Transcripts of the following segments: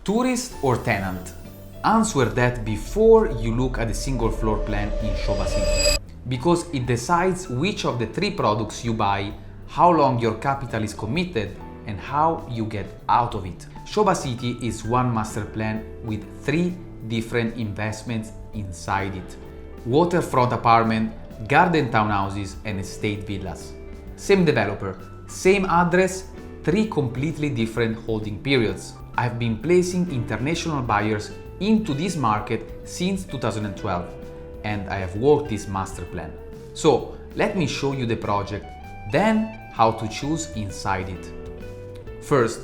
Tourist or tenant? Answer that before you look at a single floor plan in Sobha City, because it decides which of the three products you buy, how long your capital is committed, and how you get out of it. Sobha City is one master plan with three different investments inside it: waterfront apartment, garden townhouses, and estate villas. Same developer, same address, three completely different holding periods. I've been placing international buyers into this market since 2012, and I have worked this master plan. So let me show you the project, then how to choose inside it. First,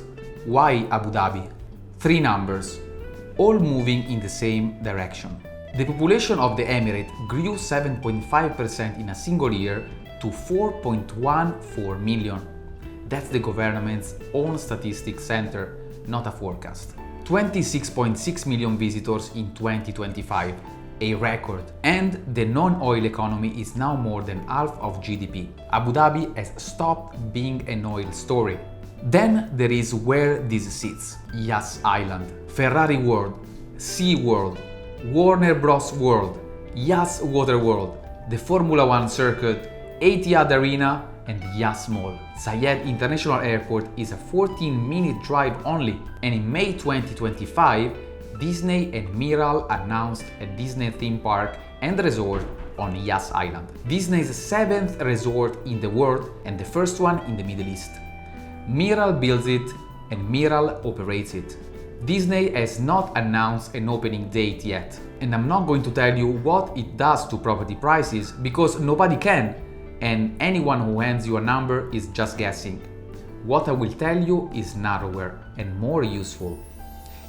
why Abu Dhabi? Three numbers, all moving in the same direction. The population of the emirate grew 7.5% in a single year to 4.14 million. That's the government's own statistics center, not a forecast. 26.6 million visitors in 2025, a record, and the non-oil economy is now more than half of GDP. Abu Dhabi has stopped being an oil story. Then there is where this sits: Yas Island, Ferrari World, SeaWorld, Warner Bros. World, Yas Waterworld, the Formula One circuit, Etihad Arena, and Yas Mall. Zayed International Airport is a 14-minute drive only, and in May 2025, Disney and Miral announced a Disney theme park and resort on Yas Island. Disney's 7th resort in the world and the first one in the Middle East. Miral builds it and Miral operates it. Disney has not announced an opening date yet, and I'm not going to tell you what it does to property prices because nobody can, and anyone who hands you a number is just guessing. What I will tell you is narrower and more useful.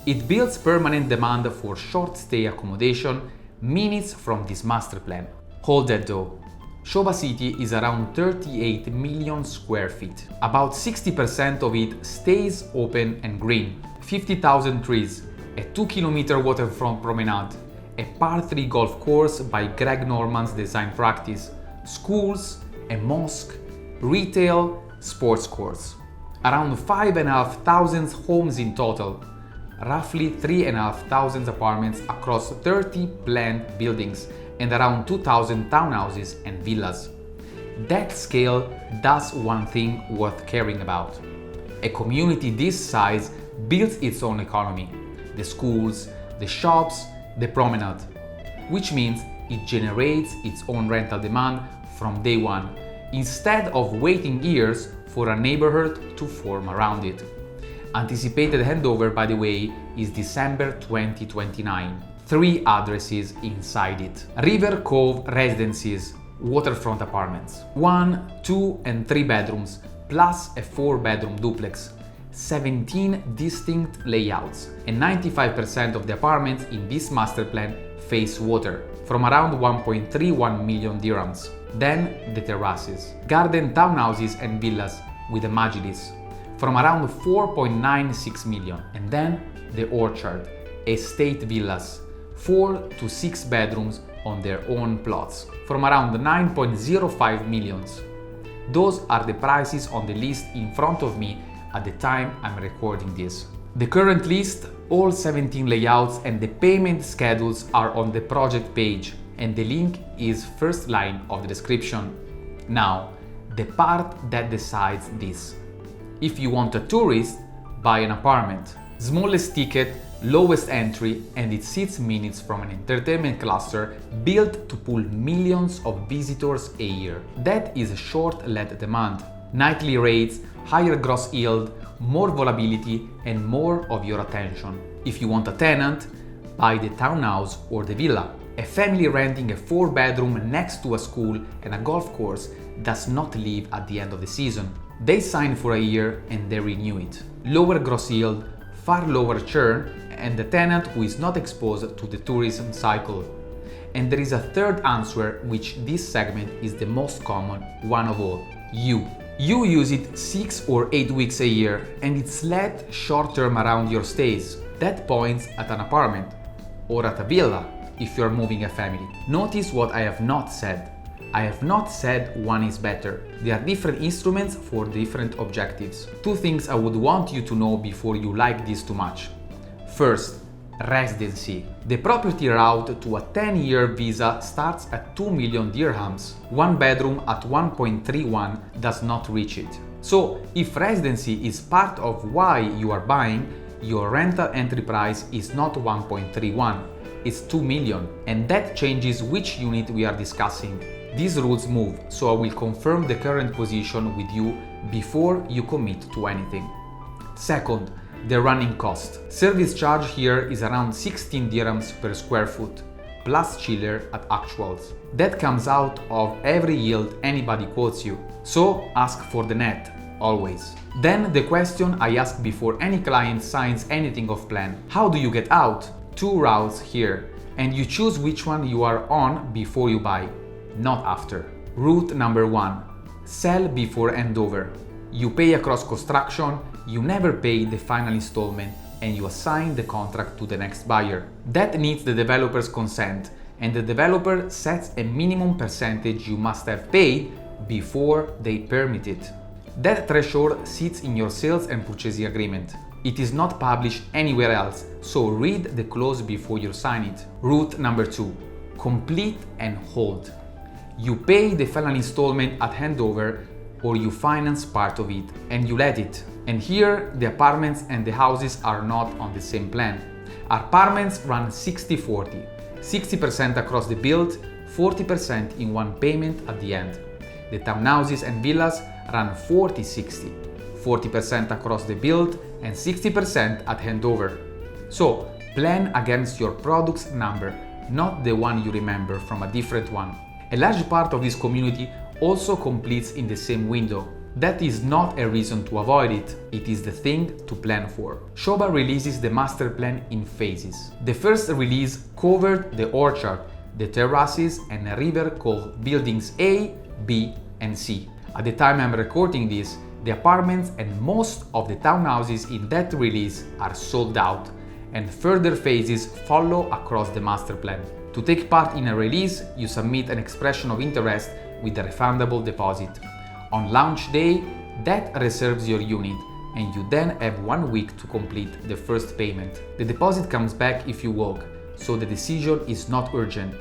It builds permanent demand for short stay accommodation minutes from this master plan. Hold that though. Sobha City is around 38 million square feet. About 60% of it stays open and green. 50,000 trees, a 2-kilometer waterfront promenade, a par 3 golf course by Greg Norman's design practice, schools, a mosque, retail, sports courts. Around 5,500 homes in total, roughly 3,500 apartments across 30 planned buildings, and around 2,000 townhouses and villas. That scale does one thing worth caring about. A community this size builds its own economy: the schools, the shops, the promenade, which means it generates its own rental demand from day one, instead of waiting years for a neighborhood to form around it. Anticipated handover, by the way, is December 2029. 3 addresses inside it: River Cove Residencies, waterfront apartments, 1, 2, and 3 bedrooms, plus a 4-bedroom duplex, 17 distinct layouts, and 95% of the apartments in this master plan face water, from around 1.31 million dirhams. Then the terraces, garden townhouses and villas with a majlis, from around 4.96 million, and then the orchard, estate villas, 4 to 6 bedrooms on their own plots, from around 9.05 millions. Those are the prices on the list in front of me at the time I'm recording this. The current list, all 17 layouts, and the payment schedules are on the project page, and the link is first line of the description. Now, the part that decides this. If you want a tourist, buy an apartment. Smallest ticket, lowest entry, and it sits minutes from an entertainment cluster built to pull millions of visitors a year. That is short-led demand. Nightly rates, higher gross yield, more volatility, and more of your attention. If you want a tenant, buy the townhouse or the villa. A family renting a 4-bedroom next to a school and a golf course does not leave at the end of the season. They sign for a year and they renew it. Lower gross yield, far lower churn, and the tenant who is not exposed to the tourism cycle. And there is a third answer, which this segment is the most common one of all: you. You use it 6 or 8 weeks a year, and it's let short-term around your stays. That points at an apartment or at a villa if you're moving a family. Notice what I have not said. I have not said one is better. There are different instruments for different objectives. 2 things I would want you to know before you like this too much. First, residency. The property route to a 10-year visa starts at 2 million dirhams. One bedroom at 1.31 does not reach it. So, if residency is part of why you are buying, your rental entry price is not 1.31, it's 2 million, and that changes which unit we are discussing. These rules move, so I will confirm the current position with you before you commit to anything. Second, the running cost. Service charge here is around 16 dirhams per square foot, plus chiller at actuals. That comes out of every yield anybody quotes you, so ask for the net, always. Then the question I ask before any client signs anything of plan. How do you get out? 2 routes here, and you choose which one you are on before you buy, not after. Route number 1. Sell before handover. You pay across construction, you never pay the final installment, and you assign the contract to the next buyer. That needs the developer's consent, and the developer sets a minimum percentage you must have paid before they permit it. That threshold sits in your sales and purchasing agreement. It is not published anywhere else, so read the clause before you sign it. Route number 2. Complete and hold. You pay the final installment at handover, or you finance part of it and you let it. And here the apartments and the houses are not on the same plan. Apartments run 60-40, 60% across the build, 40% in one payment at the end. The townhouses and villas run 40-60, 40% across the build and 60% at handover. So plan against your product's number, not the one you remember from a different one. A large part of this community also completes in the same window. That is not a reason to avoid it, it is the thing to plan for. Sobha releases the master plan in phases. The first release covered the orchard, the terraces and a river called buildings A, B and C. At the time I'm recording this, the apartments and most of the townhouses in that release are sold out, and further phases follow across the master plan. To take part in a release, you submit an expression of interest with a refundable deposit. On launch day, that reserves your unit, and you then have 1 week to complete the first payment. The deposit comes back if you walk, so the decision is not urgent.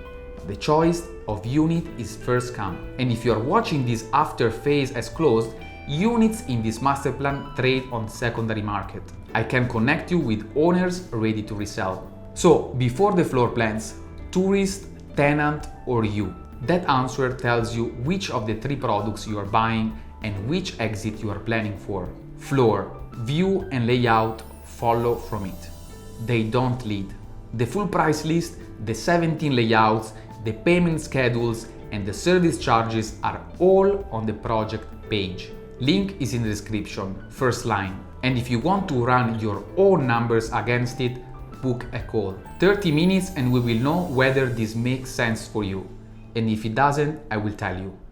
The choice of unit is first come. And if you are watching this after phase has closed, units in this master plan trade on secondary market. I can connect you with owners ready to resell. So, before the floor plans, tourist, tenant or you? That answer tells you which of the 3 products you are buying and which exit you are planning for. Floor, view and layout follow from it. They don't lead. The full price list, the 17 layouts, the payment schedules and the service charges are all on the project page. Link is in the description, first line. And if you want to run your own numbers against it, book a call. 30 minutes and we will know whether this makes sense for you. And if it doesn't, I will tell you.